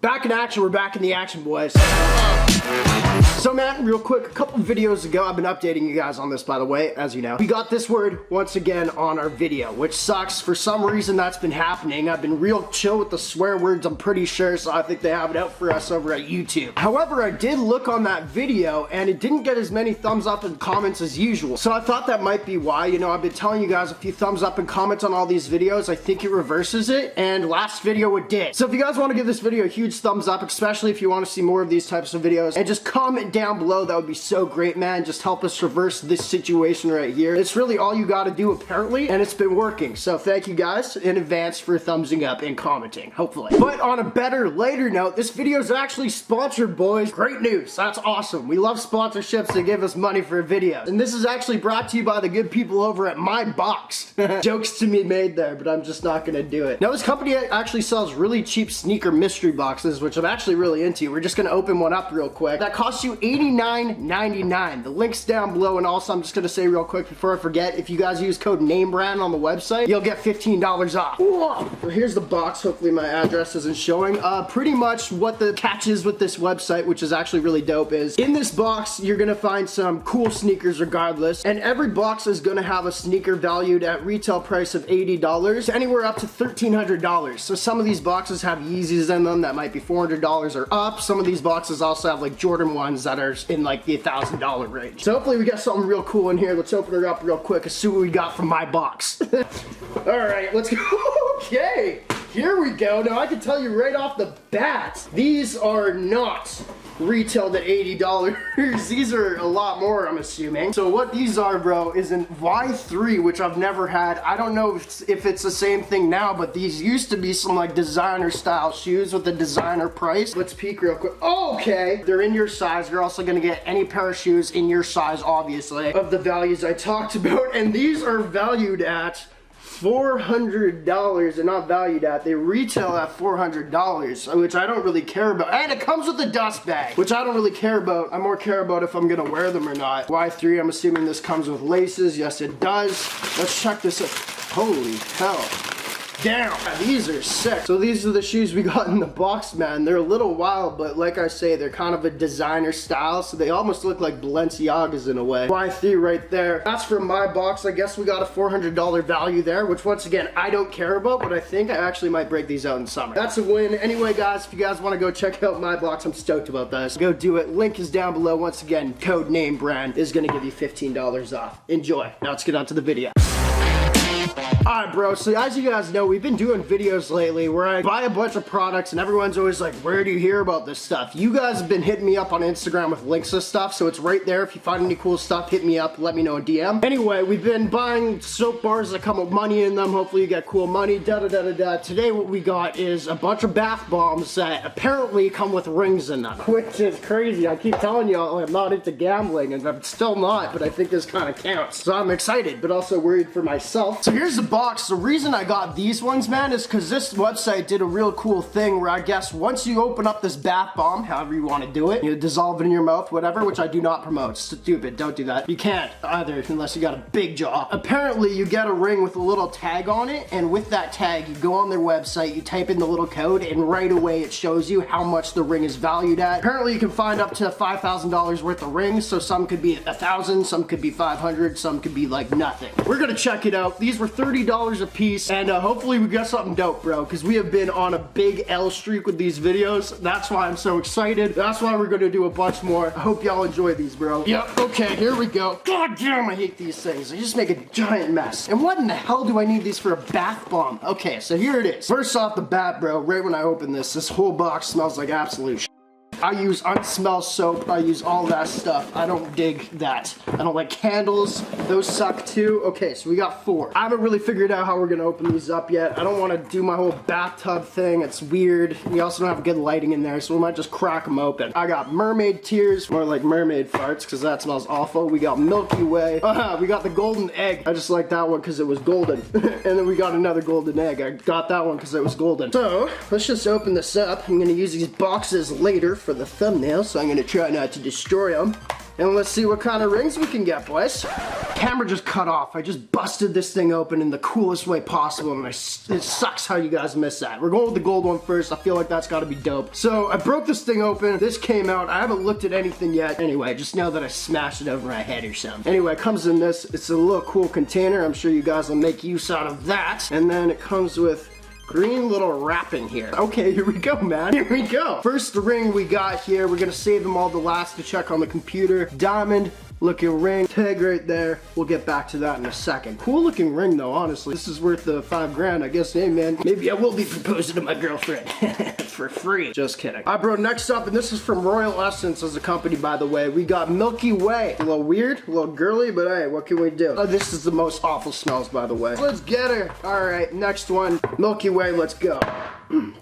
Back in action, we're back in the action, boys. So man, real quick, a couple videos ago, I've been updating you guys on this, by the way, as you know. We got this word once again on our video, which sucks. For some reason, that's been happening. I've been real chill with the swear words, I'm pretty sure, so I think they have it out for us over at YouTube. However, I did look on that video, and it didn't get as many thumbs up and comments as usual. So I thought that might be why. You know, I've been telling you guys, if you thumbs up and comment on all these videos, I think it reverses it, and last video it did. So if you guys want to give this video a huge thumbs up, especially if you want to see more of these types of videos, and just comment down below, that would be so great, man. Just help us reverse this situation right here. It's really all you got to do, apparently, and it's been working. So thank you guys in advance for thumbsing up and commenting, hopefully. But on a better, later note, this video is actually sponsored, boys. Great news. That's awesome. We love sponsorships that give us money for videos. And this is actually brought to you by the good people over at My Box. Jokes to be made there, but I'm just not gonna do it. Now, this company actually sells really cheap sneaker mystery boxes, which I'm actually really into. We're just gonna open one up real quick. That costs you $89.99. The link's down below, and also I'm just gonna say real quick before I forget, if you guys use code NameBran on the website, you'll get $15 off. Whoa. So here's the box. Hopefully my address isn't showing. Pretty much what the catch is with this website, which is actually really dope, is in this box you're gonna find some cool sneakers regardless, and every box is gonna have a sneaker valued at retail price of $80, anywhere up to $1,300. So some of these boxes have Yeezys in them that might be $400 or up. Some of these boxes also have like Jordan ones that are in like the $1,000 range. So hopefully we got something real cool in here. Let's open her up real quick and see what we got from My Box. All right, let's go. Okay, here we go. Now I can tell you right off the bat, these are not retailed at $80. These are a lot more, I'm assuming. So what these are, bro, is an Y3, which I've never had. I don't know if it's the same thing now, but these used to be some like designer style shoes with a designer price. Let's peek real quick. Oh, okay, they're in your size. You're also gonna get any pair of shoes in your size, obviously, of the values I talked about. And these are valued at $400. They're not valued at, they retail at $400, which I don't really care about. And it comes with a dust bag, which I don't really care about. I more care about if I'm gonna wear them or not. Y3, I'm assuming this comes with laces. Yes, it does. Let's check this out. Holy hell. Damn, these are sick. So these are the shoes we got in the box, man. They're a little wild, but like I say, they're kind of a designer style, so they almost look like Balenciagas in a way. Y3 right there. That's from My Box. I guess we got a $400 value there, which once again, I don't care about, but I think I actually might break these out in summer. That's a win. Anyway, guys, if you guys want to go check out My Box, I'm stoked about this. Go do it. Link is down below. Once again, code NameBran is going to give you $15 off. Enjoy. Now let's get on to the video. Alright, bro, so as you guys know, we've been doing videos lately where I buy a bunch of products and everyone's always like, where do you hear about this stuff? You guys have been hitting me up on Instagram with links to stuff, so it's right there. If you find any cool stuff, hit me up, let me know in DM. Anyway, we've been buying soap bars that come with money in them. Hopefully you get cool money, da-da-da-da-da. Today what we got is a bunch of bath bombs that apparently come with rings in them, which is crazy. I keep telling y'all I'm not into gambling, and I'm still not, but I think this kind of counts. So I'm excited, but also worried for myself. So here's the box. The reason I got these ones, man, is because this website did a real cool thing where I guess once you open up this bath bomb, however you want to do it, you dissolve it in your mouth, whatever, which I do not promote. Stupid, don't do that. You can't either unless you got a big jaw. Apparently, you get a ring with a little tag on it, and with that tag, you go on their website, you type in the little code, and right away it shows you how much the ring is valued at. Apparently, you can find up to $5,000 worth of rings, so some could be $1,000, some could be $500, some could be like nothing. We're gonna check it out. These were $30 a piece, and hopefully we got something dope, bro, because we have been on a big L streak with these videos. That's why I'm so excited. That's why we're gonna do a bunch more. I hope y'all enjoy these, bro. Yep, okay, here we go. God damn, I hate these things. They just make a giant mess. And what in the hell do I need these for a bath bomb? Okay, so here it is. First off the bat, bro, right when I open this whole box smells like absolute shit. I use unsmell soap, I use all that stuff. I don't dig that. I don't like candles, those suck too. Okay, so we got 4. I haven't really figured out how we're gonna open these up yet. I don't wanna do my whole bathtub thing, it's weird. We also don't have good lighting in there, so we might just crack them open. I got mermaid tears, more like mermaid farts, because that smells awful. We got Milky Way. We got the golden egg. I just like that one because it was golden. And then we got another golden egg. I got that one because it was golden. So, let's just open this up. I'm gonna use these boxes later for the thumbnail, so I'm gonna try not to destroy them. And let's see what kind of rings we can get, boys. Camera just cut off. I just busted this thing open in the coolest way possible, and it sucks how you guys miss that. We're going with the gold one first. I feel like that's gotta be dope. So I broke this thing open. This came out. I haven't looked at anything yet. Anyway, just know that I smashed it over my head or something. Anyway, it comes in this. It's a little cool container. I'm sure you guys will make use out of that. And then it comes with green little wrapping here. Okay, here we go, man. Here we go. First ring we got here. We're gonna save them all to last to check on the computer. Diamond looking ring, tag right there. We'll get back to that in a second. Cool looking ring though, honestly. This is worth the $5 I guess. Hey man, maybe I will be proposing to my girlfriend for free. Just kidding. Alright bro, next up, and this is from Royal Essence as a company, by the way. We got Milky Way. A little weird, a little girly, but hey, what can we do? Oh, this is the most awful smells, by the way. Let's get her. Alright, next one. Milky Way, let's go.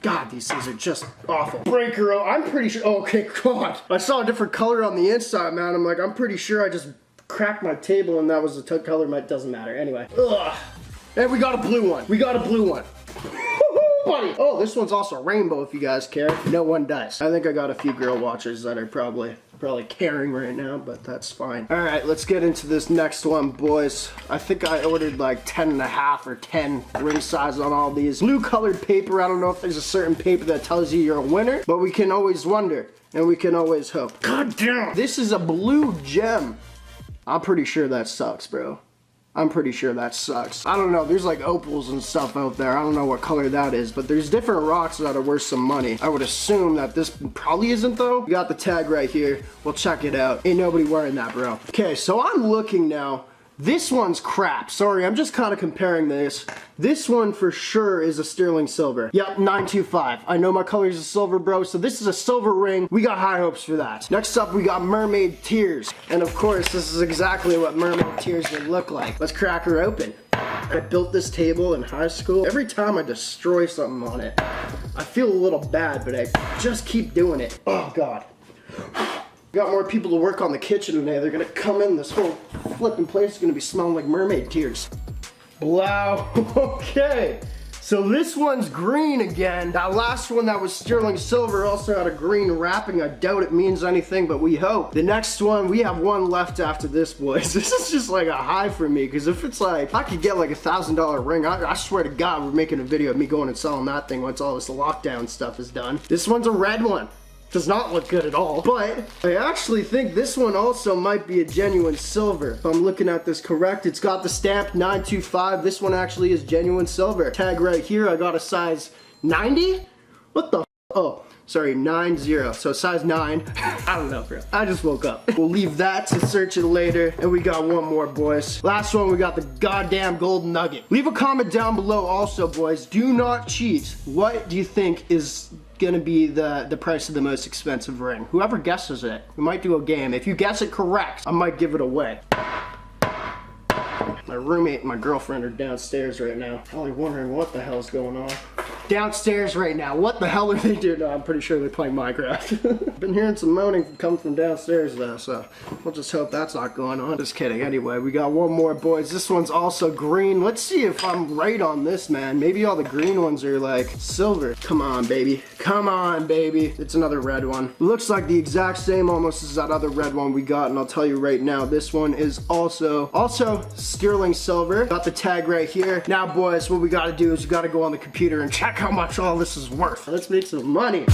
God, these things are just awful. Breaker, I'm pretty sure, okay, come on. I saw a different color on the inside, man. I'm like, I'm pretty sure I just cracked my table and that was the color, it doesn't matter. Anyway, ugh. And we got a blue one. We got a blue one. Buddy. Oh, this one's also rainbow if you guys care. No one does. I think I got a few girl watchers that are probably caring right now, but that's fine. All right, let's get into this next one, boys. I think I ordered like 10.5 or 10 ring size on all these. Blue colored paper. I don't know if there's a certain paper that tells you you're a winner, but we can always wonder and we can always hope. God damn. This is a blue gem. I'm pretty sure that sucks, bro. I'm pretty sure that sucks. I don't know, there's like opals and stuff out there. I don't know what color that is, but there's different rocks that are worth some money. I would assume that this probably isn't though. We got the tag right here. We'll check it out. Ain't nobody wearing that, bro. Okay, so I'm looking now. This one's crap. Sorry, I'm just kind of comparing this. This one for sure is a sterling silver. Yep, 925. I know my color is a silver, bro, so this is a silver ring. We got high hopes for that. Next up, we got mermaid tears. And of course, this is exactly what mermaid tears would look like. Let's crack her open. I built this table in high school. Every time I destroy something on it, I feel a little bad, but I just keep doing it. Oh, God. Got more people to work on the kitchen today. They're gonna come in, this whole flipping place is gonna be smelling like mermaid tears. Wow, okay. So this one's green again. That last one that was sterling silver also had a green wrapping. I doubt it means anything, but we hope. The next one, we have one left after this, boys. This is just like a high for me, because if it's like, I could get like $1,000 ring, I swear to God, we're making a video of me going and selling that thing once all this lockdown stuff is done. This one's a red one. Does not look good at all, but I actually think this one also might be a genuine silver. If I'm looking at this correct, it's got the stamp 925. This one actually is genuine silver. Tag right here, I got a size 90? What the f? Oh, sorry, 90. So size 9. I don't know, bro. I just woke up. We'll leave that to search it later. And we got one more, boys. Last one, we got the goddamn gold nugget. Leave a comment down below also, boys. Do not cheat. What do you think is gonna be the price of the most expensive ring? Whoever guesses it, we might do a game. If you guess it correct, I might give it away. My roommate and my girlfriend are downstairs right now, probably wondering what the hell's going on. Downstairs right now, what the hell are they doing? No, I'm pretty sure they're playing Minecraft. Been hearing some moaning come from downstairs though, so we'll just hope that's not going on. Just kidding. Anyway, we got one more, boys. This one's also green. Let's see if I'm right on this, man. Maybe all the green ones are like silver. Come on, baby. Come on, baby. It's another red one. Looks like the exact same almost as that other red one we got, and I'll tell you right now, this one is also sterling silver. Got the tag right here. Now, boys, what we gotta do is we gotta go on the computer and check how much all this is worth. Let's make some money.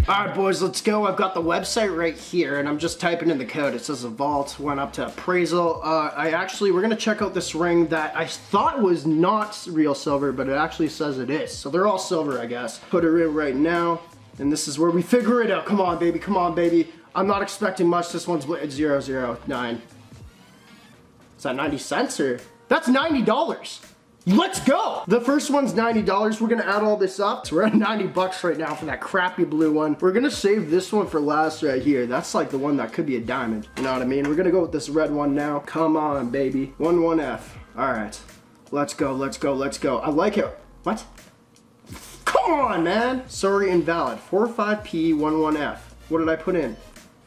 Alright, boys, let's go. I've got the website right here, and I'm just typing in the code. It says the vault went up to appraisal. We're gonna check out this ring that I thought was not real silver, but it actually says it is. So they're all silver, I guess. Put her in right now, and this is where we figure it out. Come on, baby, come on, baby. I'm not expecting much. This one's 009. Is that 90 cents or? That's $90. Let's go! The first one's $90. We're gonna add all this up. So we're at 90 bucks right now for that crappy blue one. We're gonna save this one for last right here. That's like the one that could be a diamond. You know what I mean? We're gonna go with this red one now. Come on, baby. 11F. All right. Let's go, let's go, let's go. I like it. What? Come on, man! Sorry, invalid. 45P11F. What did I put in?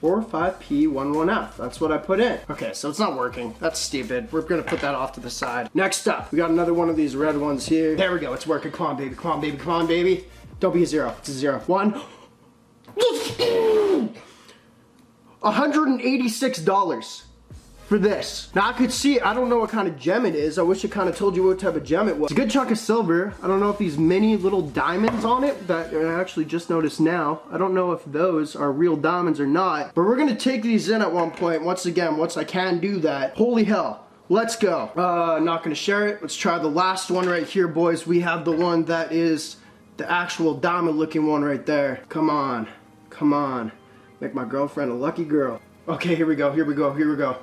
45P11F. That's what I put in. Okay, so it's not working. That's stupid. We're gonna put that off to the side. Next up, we got another one of these red ones here. There we go, it's working. Come on, baby, come on, baby, come on, baby. Don't be a 0, it's a 0. 1. $186 for this. Now I could see it. I don't know what kind of gem it is. I wish it kind of told you what type of gem it was. It's a good chunk of silver. I don't know if these mini little diamonds on it that I actually just noticed now. I don't know if those are real diamonds or not, but we're gonna take these in at one point. Once again, once I can do that. Holy hell. Let's go. Not gonna share it. Let's try the last one right here, boys. We have the one that is the actual diamond looking one right there. Come on. Come on. Make my girlfriend a lucky girl. Okay, here we go. Here we go. Here we go.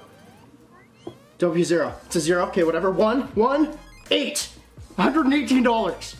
Don't be zero. It's a zero. Okay, whatever. 8. $118.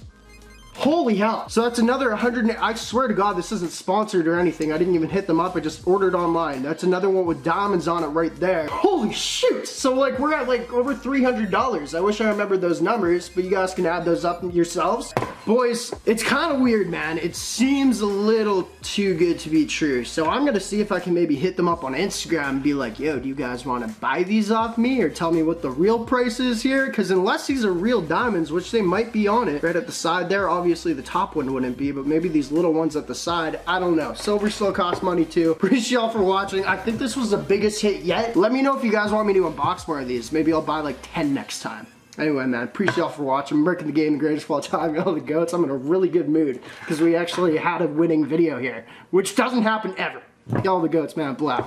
Holy hell. So that's another 100. I swear to God, this isn't sponsored or anything. I didn't even hit them up. I just ordered online. That's another one with diamonds on it right there. Holy shoot. So like we're at like over $300. I wish I remembered those numbers, but you guys can add those up yourselves. Boys, it's kind of weird, man. It seems a little too good to be true. So I'm gonna see if I can maybe hit them up on Instagram and be like, yo, do you guys want to buy these off me or tell me what the real price is here? Because unless these are real diamonds, which they might be on it, right at the side there, obviously the top one wouldn't be, but maybe these little ones at the side, I don't know. Silver still costs money too. Appreciate y'all for watching. I think this was the biggest hit yet. Let me know if you guys want me to unbox more of these. Maybe I'll buy like 10 next time. Anyway, man, appreciate y'all for watching. I'm breaking the game, the greatest of all time, all the goats. I'm in a really good mood because we actually had a winning video here, which doesn't happen ever. Y'all the goats, man, blah.